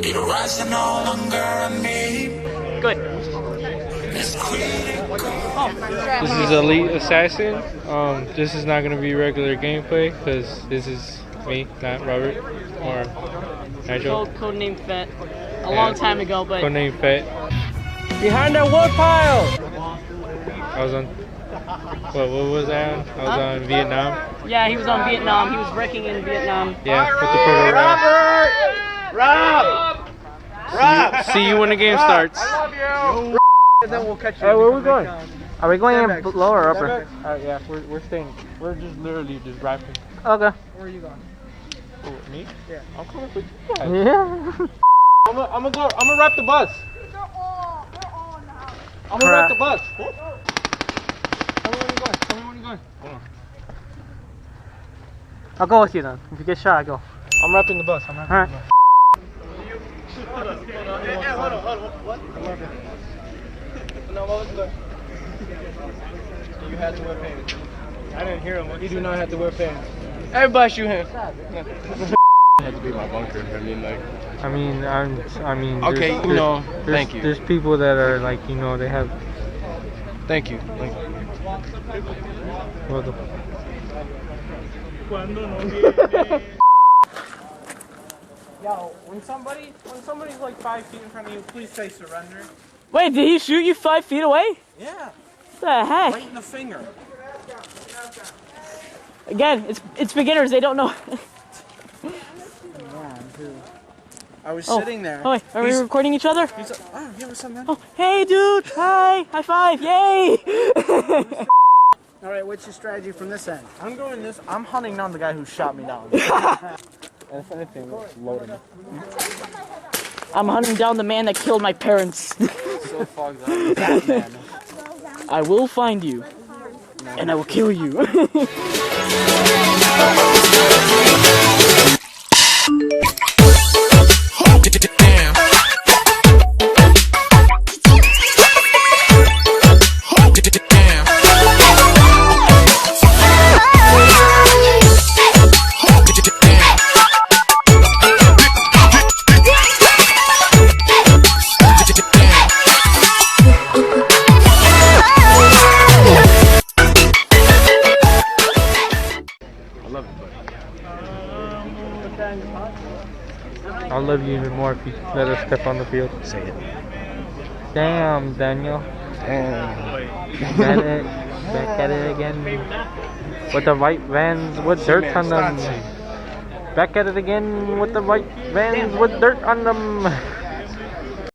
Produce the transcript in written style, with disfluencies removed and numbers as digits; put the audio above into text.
It rises no longer on me. Good. This is Elite Assassin. This is not going to be regular gameplay because this is me, not Robert or Nigel. Codename Fett. A long time ago, but. Codename Fett. Behind that wood pile! I was on. What was I on? I was on Vietnam. Yeah, he was on Vietnam. He was wrecking in Vietnam. Yeah, with the program. Rob! See you when the game starts. I love you! And then we'll catch you. Hey, where are we going? Are we going in lower or upper? Yeah, we're staying. We're just literally just rapping. Okay. Where are you going? Oh, me? Yeah. I'm coming with you guys. Yeah. I'm gonna wrap the bus. I'm gonna wrap the bus. Tell me when you're going. Tell me when you're going. Hold on. I'll go with you then. If you get shot, I go. I'm wrapping the bus. I'm wrapping Alright. the bus. Hold on. What? No, what was the... You had to wear pants. I didn't hear him. You do not have to wear pants. Everybody shoot him. Had to be my bunker. I mean, like. I mean. Okay, you know. Thank you. There's people that are like, you know, they have. Thank you. Thank you. Welcome. Yo, when somebody's like 5 feet in front of you, please say surrender. Wait, did he shoot you 5 feet away? Yeah. What the heck? Right in the finger. Again, it's beginners. They don't know. I was sitting there. Oh, wait, are we recording each other? He's like, oh, yeah, what's up, man? Oh, hey, dude. Hi. High five. Yay. All right, what's your strategy from this end? I'm going this. I'm hunting down the guy who shot me down. And if anything, load him. I'm hunting down the man that killed my parents. So fogged up. Batman. I will find you. And I will kill you. I'll love you even more if you let us step on the field. Say it. Damn, Daniel. Damn. Back at it again. With the white vans with dirt on them. Back at it again with the white vans with dirt on them.